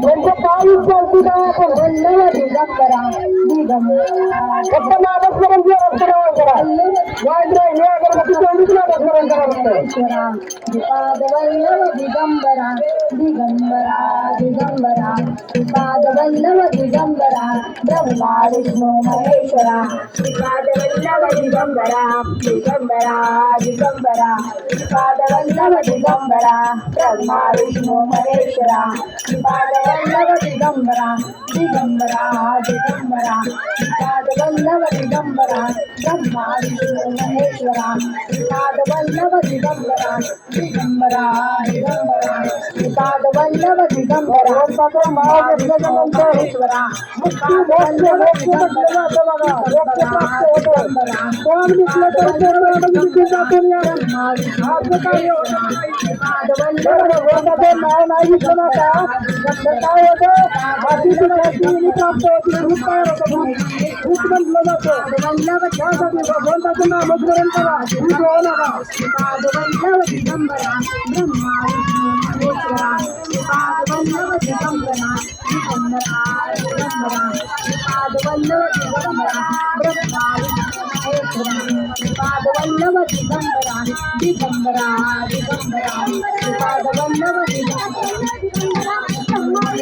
त्यांच्या पायी चौकीला वल्लभ दिगंबरा दिगंबरा फक्त नामस्मरण स्मरण करा वाजरा हे अगरबत्ती तेवढीच नामस्मरण करा फक्त पाद वल्लभ दिगंबरा दिगंबरा दिगंबरा पाद वल्लभ दिगंबरा ब्रह्मा विष्णू महेश्वरा पाद वल्लभ दिगंबरा दिगंबरा दिगंबरा पाद वल्लभ दिगंबरा ब्रह्मा विष्णू महेश्वरा पाद वल्लभ दिगंबरा दिगंबरा दिगंबरा पाद वल्लभ दिगंबरा ब्रह्मा विष्णू महेश्वरा पाद वल्लभ दिगंबरा दिगंबरा दिगंबरा पाद वल्लभ दिगंबरा महेश्वरा कोण दिसलं तर नाव नाही दिसलं आता काय होतं मातीची खाती प्राप्त होती खूप तयार होतं खूप म्हटलं जातं त्यासाठी भगवंताचं नामस्मरण करा खूप होऊ नका दिगंबरा ब्रह्मा विष्णू महेश्वरा पाद वल्लभ दिगंबरा दिगंबरा दिगंबरा पाद वल्लभ दिगंबरा ब्रह्मा विष्णू महेश्वरा पाद वल्लभ दिगंबरा दिगंबरा दिगंबरा पाद वल्लभ दिगंबरा